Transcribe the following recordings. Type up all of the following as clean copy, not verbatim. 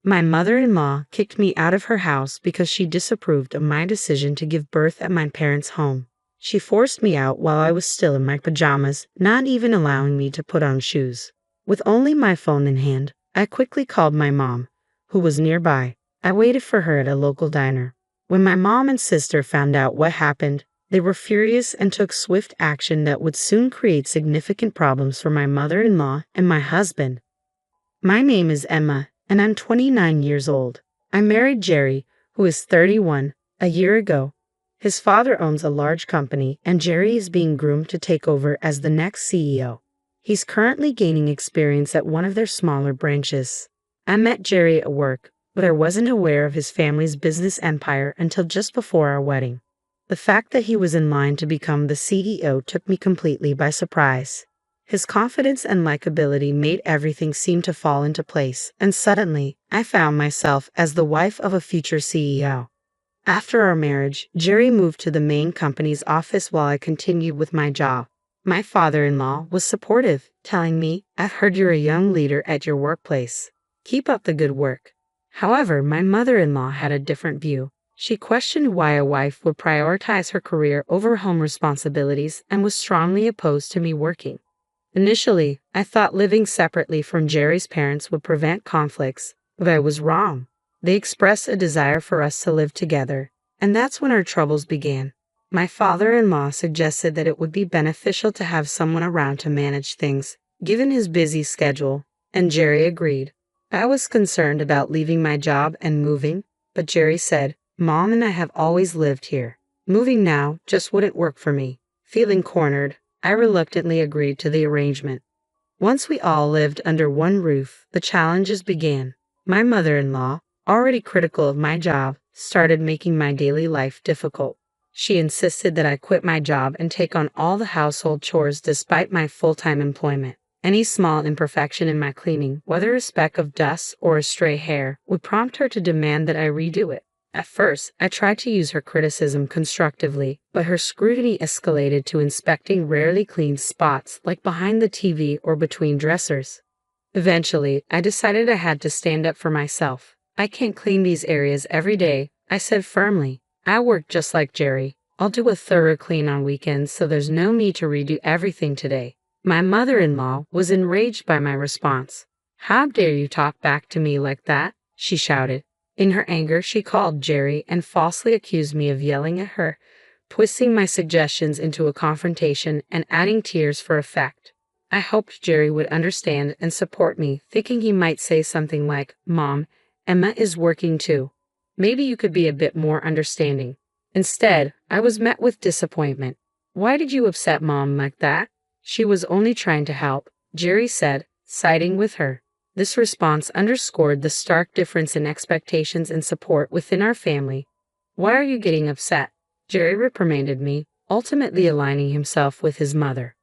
My mother-in-law kicked me out of her house because she disapproved of my decision to give birth at my parents' home. She forced me out while I was still in my pajamas, not even allowing me to put on shoes. With only my phone in hand, I quickly called my mom, who was nearby. I waited for her at a local diner. When my mom and sister found out what happened, they were furious and took swift action that would soon create significant problems for my mother-in-law and my husband. My name is Emma, and I'm 29 years old. I married Jerry, who is 31, a year ago. His father owns a large company, and Jerry is being groomed to take over as the next CEO. He's currently gaining experience at one of their smaller branches. I met Jerry at work, but I wasn't aware of his family's business empire until just before our wedding. The fact that he was in line to become the CEO took me completely by surprise. His confidence and likability made everything seem to fall into place, and suddenly, I found myself as the wife of a future CEO. After our marriage, Jerry moved to the main company's office while I continued with my job. My father-in-law was supportive, telling me, "I've heard you're a young leader at your workplace. Keep up the good work." However, my mother-in-law had a different view. She questioned why a wife would prioritize her career over home responsibilities and was strongly opposed to me working. Initially, I thought living separately from Jerry's parents would prevent conflicts, but I was wrong. They expressed a desire for us to live together, and that's when our troubles began. My father-in-law suggested that it would be beneficial to have someone around to manage things, given his busy schedule, and Jerry agreed. I was concerned about leaving my job and moving, but Jerry said, "Mom and I have always lived here. Moving now just wouldn't work for me." Feeling cornered, I reluctantly agreed to the arrangement. Once we all lived under one roof, the challenges began. My mother-in-law, already critical of my job, started making my daily life difficult. She insisted that I quit my job and take on all the household chores despite my full-time employment. Any small imperfection in my cleaning, whether a speck of dust or a stray hair, would prompt her to demand that I redo it. At first, I tried to use her criticism constructively, but her scrutiny escalated to inspecting rarely cleaned spots like behind the TV or between dressers. Eventually, I decided I had to stand up for myself. "I can't clean these areas every day," I said firmly. "I work just like Jerry. I'll do a thorough clean on weekends, so there's no need to redo everything today." My mother-in-law was enraged by my response. "How dare you talk back to me like that?" she shouted. In her anger, she called Jerry and falsely accused me of yelling at her, twisting my suggestions into a confrontation and adding tears for effect. I hoped Jerry would understand and support me, thinking he might say something like, "Mom, Emma is working too. Maybe you could be a bit more understanding." Instead, I was met with disappointment. "Why did you upset Mom like that?" "She was only trying to help," Jerry said, siding with her. This response underscored the stark difference in expectations and support within our family. "Why are you getting upset?" Jerry reprimanded me, ultimately aligning himself with his mother.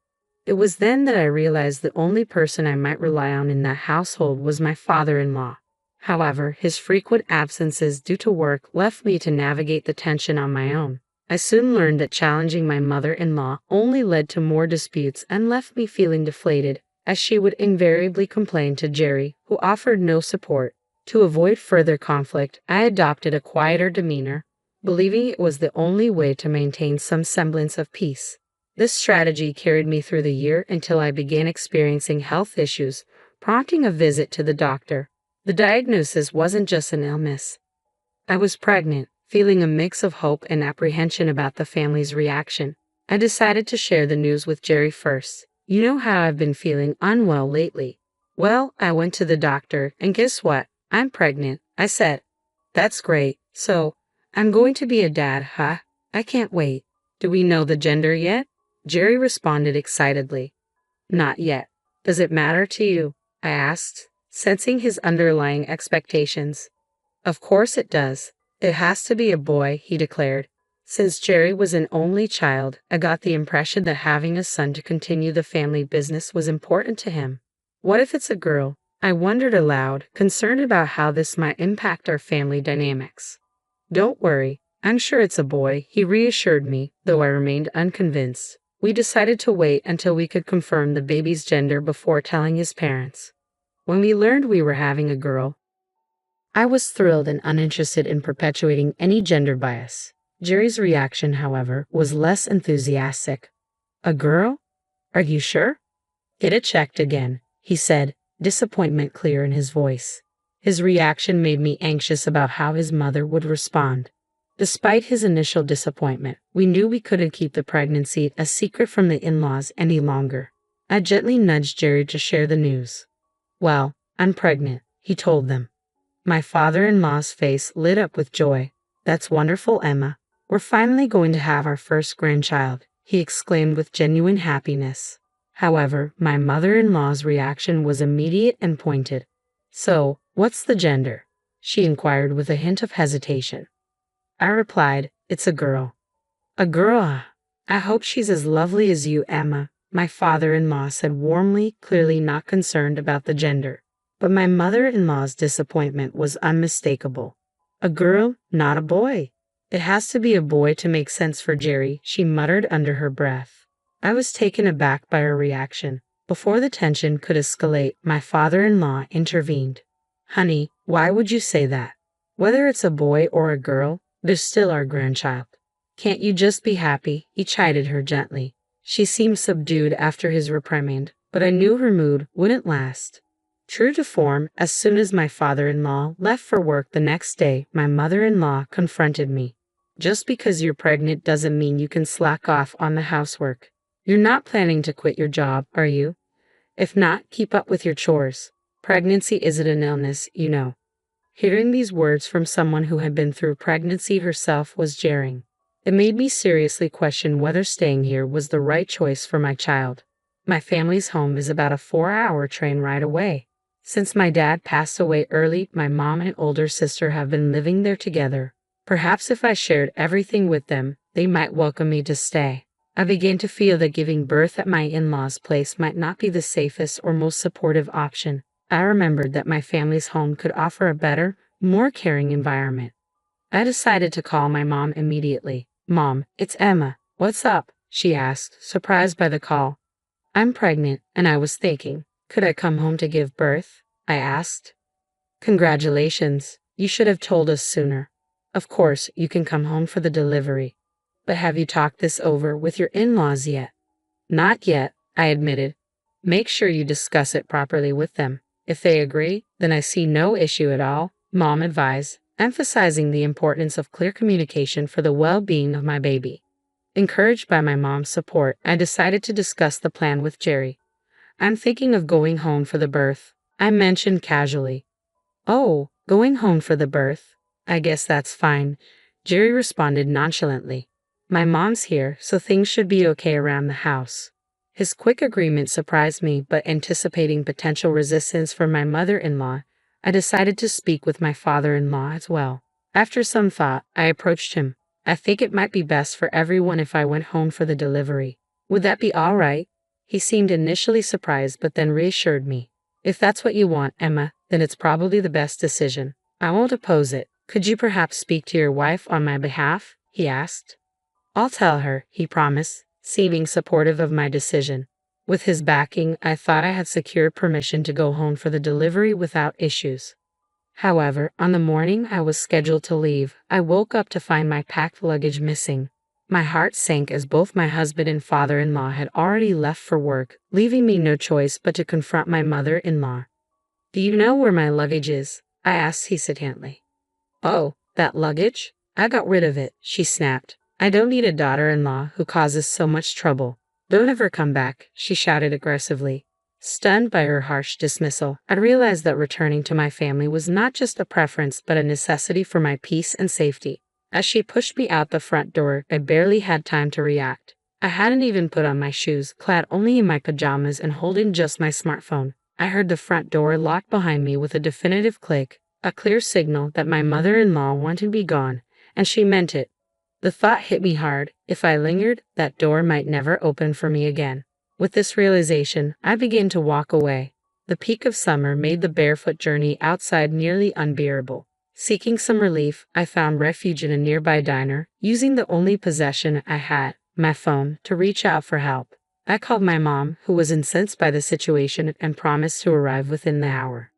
It was then that I realized the only person I might rely on in that household was my father-in-law. However, his frequent absences due to work left me to navigate the tension on my own. I soon learned that challenging my mother-in-law only led to more disputes and left me feeling deflated, as she would invariably complain to Jerry, who offered no support. To avoid further conflict, I adopted a quieter demeanor, believing it was the only way to maintain some semblance of peace. This strategy carried me through the year until I began experiencing health issues, prompting a visit to the doctor. The diagnosis wasn't just an illness. I was pregnant. Feeling a mix of hope and apprehension about the family's reaction, I decided to share the news with Jerry first. "You know how I've been feeling unwell lately." "Well, I went to the doctor, and guess what? I'm pregnant," I said. "That's great. So, I'm going to be a dad, huh? I can't wait. Do we know the gender yet?" Jerry responded excitedly. "Not yet. Does it matter to you?" I asked, sensing his underlying expectations. "Of course it does. It has to be a boy," he declared. Since Jerry was an only child, I got the impression that having a son to continue the family business was important to him. "What if it's a girl?" I wondered aloud, concerned about how this might impact our family dynamics. "Don't worry, I'm sure it's a boy," he reassured me, though I remained unconvinced. We decided to wait until we could confirm the baby's gender before telling his parents. When we learned we were having a girl, I was thrilled and uninterested in perpetuating any gender bias. Jerry's reaction, however, was less enthusiastic. A girl? Are you sure? Get it checked again, he said, disappointment clear in his voice. His reaction made me anxious about how his mother would respond. Despite his initial disappointment, we knew we couldn't keep the pregnancy a secret from the in-laws any longer. I gently nudged Jerry to share the news. Well, I'm pregnant, he told them. My father-in-law's face lit up with joy. That's wonderful, Emma. We're finally going to have our first grandchild, he exclaimed with genuine happiness. However, my mother-in-law's reaction was immediate and pointed. So, what's the gender? She inquired with a hint of hesitation. I replied, it's a girl. A girl? I hope she's as lovely as you, Emma, my father-in-law said warmly, clearly not concerned about the gender. But my mother-in-law's disappointment was unmistakable. A girl, not a boy. It has to be a boy to make sense for Jerry, she muttered under her breath. I was taken aback by her reaction. Before the tension could escalate, my father-in-law intervened. Honey, why would you say that? Whether it's a boy or a girl, they're still our grandchild. Can't you just be happy? He chided her gently. She seemed subdued after his reprimand, but I knew her mood wouldn't last. True to form, as soon as my father-in-law left for work the next day, my mother-in-law confronted me. Just because you're pregnant doesn't mean you can slack off on the housework. You're not planning to quit your job, are you? If not, keep up with your chores. Pregnancy isn't an illness, you know. Hearing these words from someone who had been through pregnancy herself was jarring. It made me seriously question whether staying here was the right choice for my child. My family's home is about a 4-hour train ride away. Since my dad passed away early, my mom and older sister have been living there together. Perhaps if I shared everything with them, they might welcome me to stay. I began to feel that giving birth at my in-laws' place might not be the safest or most supportive option. I remembered that my family's home could offer a better, more caring environment. I decided to call my mom immediately. Mom, it's Emma. What's up? She asked, surprised by the call. I'm pregnant, and I was thinking, could I come home to give birth? I asked. Congratulations. You should have told us sooner. Of course, you can come home for the delivery. But have you talked this over with your in-laws yet? Not yet, I admitted. Make sure you discuss it properly with them. If they agree, then I see no issue at all, Mom advised, emphasizing the importance of clear communication for the well-being of my baby. Encouraged by my mom's support, I decided to discuss the plan with Jerry. I'm thinking of going home for the birth, I mentioned casually. Oh, going home for the birth? I guess that's fine, Jerry responded nonchalantly. My mom's here, so things should be okay around the house. His quick agreement surprised me, but anticipating potential resistance from my mother-in-law, I decided to speak with my father-in-law as well. After some thought, I approached him. I think it might be best for everyone if I went home for the delivery. Would that be all right? He seemed initially surprised, but then reassured me. If that's what you want, Emma, then it's probably the best decision. I won't oppose it. Could you perhaps speak to your wife on my behalf? He asked. I'll tell her, he promised, seeming supportive of my decision. With his backing, I thought I had secured permission to go home for the delivery without issues. However, on the morning I was scheduled to leave, I woke up to find my packed luggage missing. My heart sank as both my husband and father-in-law had already left for work, leaving me no choice but to confront my mother-in-law. Do you know where my luggage is? I asked hesitantly. Oh, that luggage? I got rid of it, she snapped. I don't need a daughter-in-law who causes so much trouble. Don't ever come back, she shouted aggressively. Stunned by her harsh dismissal, I realized that returning to my family was not just a preference but a necessity for my peace and safety. As she pushed me out the front door, I barely had time to react. I hadn't even put on my shoes, clad only in my pajamas and holding just my smartphone. I heard the front door lock behind me with a definitive click, a clear signal that my mother-in-law wanted to be gone, and she meant it. The thought hit me hard. If I lingered, that door might never open for me again. With this realization, I began to walk away. The peak of summer made the barefoot journey outside nearly unbearable. Seeking some relief, I found refuge in a nearby diner, using the only possession I had, my phone, to reach out for help. I called my mom, who was incensed by the situation and promised to arrive within the hour.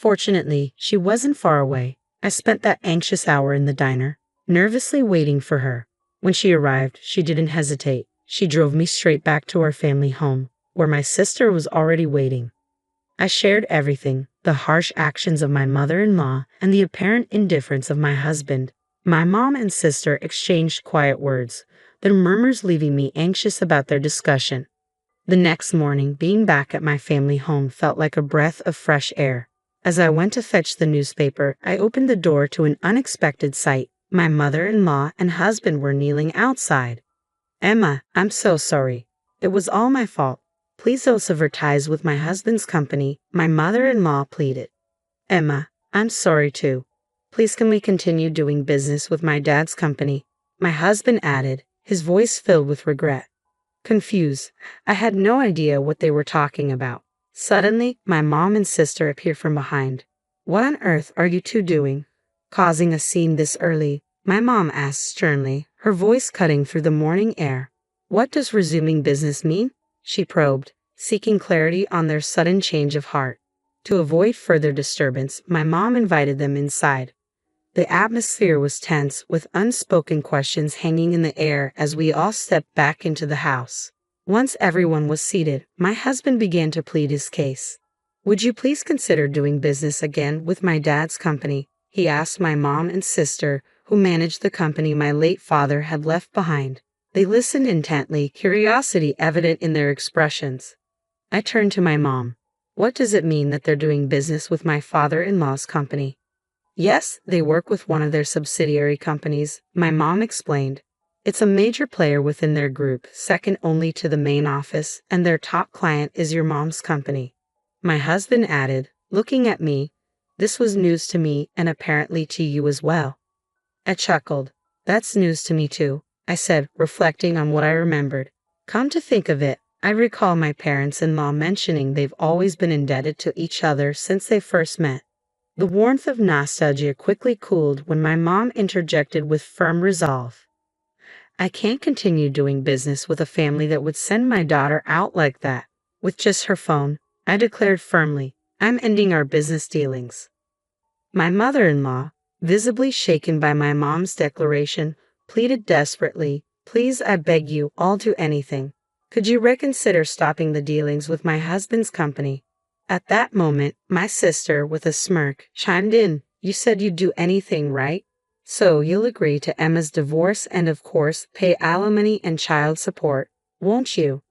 Fortunately, she wasn't far away. I spent that anxious hour in the diner, nervously waiting for her. When she arrived, she didn't hesitate. She drove me straight back to our family home, where my sister was already waiting. I shared everything, the harsh actions of my mother-in-law and the apparent indifference of my husband. My mom and sister exchanged quiet words, their murmurs leaving me anxious about their discussion. The next morning, being back at my family home felt like a breath of fresh air. As I went to fetch the newspaper, I opened the door to an unexpected sight. My mother-in-law and husband were kneeling outside. "Emma, I'm so sorry. It was all my fault. Please don't sever ties with my husband's company," my mother-in-law pleaded. "Emma, I'm sorry too. Please can we continue doing business with my dad's company?" my husband added, his voice filled with regret. Confused, I had no idea what they were talking about. Suddenly, my mom and sister appeared from behind. "What on earth are you two doing? Causing a scene this early?" my mom asked sternly, her voice cutting through the morning air. "What does resuming business mean?" she probed, seeking clarity on their sudden change of heart. To avoid further disturbance, my mom invited them inside. The atmosphere was tense, with unspoken questions hanging in the air as we all stepped back into the house. Once everyone was seated, my husband began to plead his case. "Would you please consider doing business again with my dad's company?" he asked my mom and sister, who managed the company my late father had left behind. They listened intently, curiosity evident in their expressions. I turned to my mom. "What does it mean that they're doing business with my father-in-law's company?" "Yes, they work with one of their subsidiary companies," my mom explained. "It's a major player within their group, second only to the main office, and their top client is your mom's company." My husband added, looking at me, "This was news to me and apparently to you as well." I chuckled. "That's news to me too," I said, reflecting on what I remembered. Come to think of it, I recall my parents-in-law mentioning they've always been indebted to each other since they first met. The warmth of nostalgia quickly cooled when my mom interjected with firm resolve. "I can't continue doing business with a family that would send my daughter out like that, with just her phone," I declared firmly. "I'm ending our business dealings." My mother-in-law, visibly shaken by my mom's declaration, pleaded desperately, "Please, I beg you, I'll do anything. Could you reconsider stopping the dealings with my husband's company?" At that moment, my sister, with a smirk, chimed in. "You said you'd do anything, right? So you'll agree to Emma's divorce and, of course, pay alimony and child support, won't you?"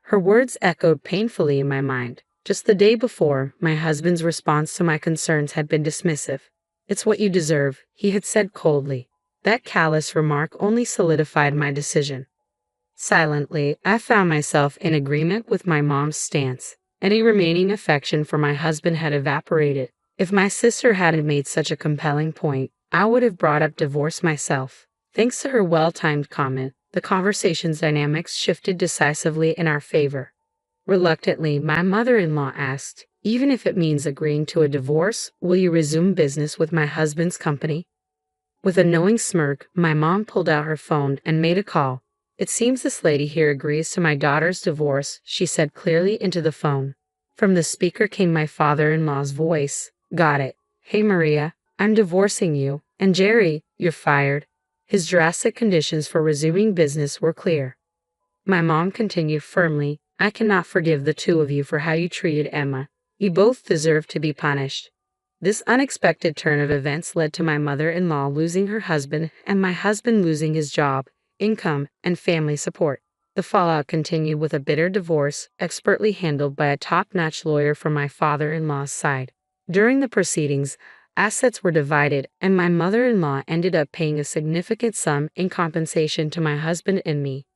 Her words echoed painfully in my mind. Just the day before, my husband's response to my concerns had been dismissive. "It's what you deserve," he had said coldly. That callous remark only solidified my decision. Silently, I found myself in agreement with my mom's stance. Any remaining affection for my husband had evaporated. If my sister hadn't made such a compelling point, I would have brought up divorce myself. Thanks to her well-timed comment, the conversation's dynamics shifted decisively in our favor. Reluctantly, my mother-in-law asked, "Even if it means agreeing to a divorce, will you resume business with my husband's company?" With a knowing smirk, my mom pulled out her phone and made a call. "It seems this lady here agrees to my daughter's divorce," she said clearly into the phone. From the speaker came my father-in-law's voice. "Got it. Hey Maria, I'm divorcing you, and Jerry, you're fired." His drastic conditions for resuming business were clear. My mom continued firmly, "I cannot forgive the two of you for how you treated Emma. You both deserve to be punished." This unexpected turn of events led to my mother-in-law losing her husband and my husband losing his job, income, and family support. The fallout continued with a bitter divorce, expertly handled by a top-notch lawyer from my father-in-law's side. During the proceedings, assets were divided, and my mother-in-law ended up paying a significant sum in compensation to my husband and me.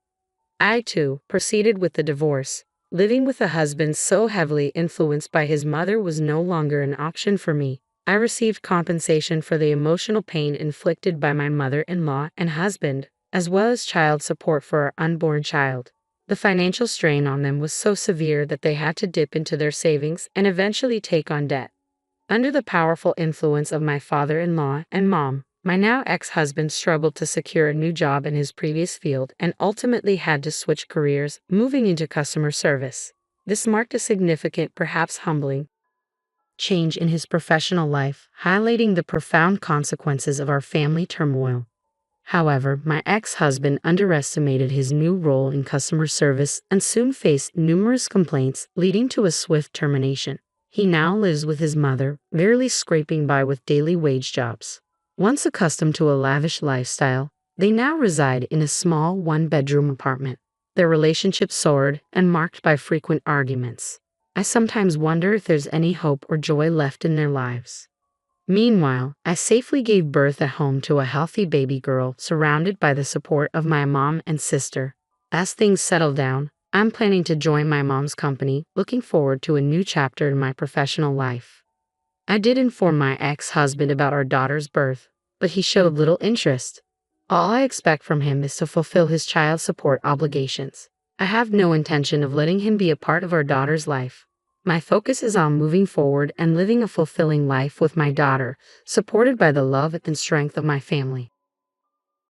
I, too, proceeded with the divorce. Living with a husband so heavily influenced by his mother was no longer an option for me. I received compensation for the emotional pain inflicted by my mother-in-law and husband, as well as child support for our unborn child. The financial strain on them was so severe that they had to dip into their savings and eventually take on debt. Under the powerful influence of my father-in-law and mom, my now ex-husband struggled to secure a new job in his previous field and ultimately had to switch careers, moving into customer service. This marked a significant, perhaps humbling, change in his professional life, highlighting the profound consequences of our family turmoil. However, my ex-husband underestimated his new role in customer service and soon faced numerous complaints, leading to a swift termination. He now lives with his mother, barely scraping by with daily wage jobs. Once accustomed to a lavish lifestyle, they now reside in a small one-bedroom apartment. Their relationship soared and marked by frequent arguments. I sometimes wonder if there's any hope or joy left in their lives. Meanwhile, I safely gave birth at home to a healthy baby girl, surrounded by the support of my mom and sister. As things settle down, I'm planning to join my mom's company, looking forward to a new chapter in my professional life. I did inform my ex-husband about our daughter's birth, but he showed little interest. All I expect from him is to fulfill his child support obligations. I have no intention of letting him be a part of our daughter's life. My focus is on moving forward and living a fulfilling life with my daughter, supported by the love and strength of my family.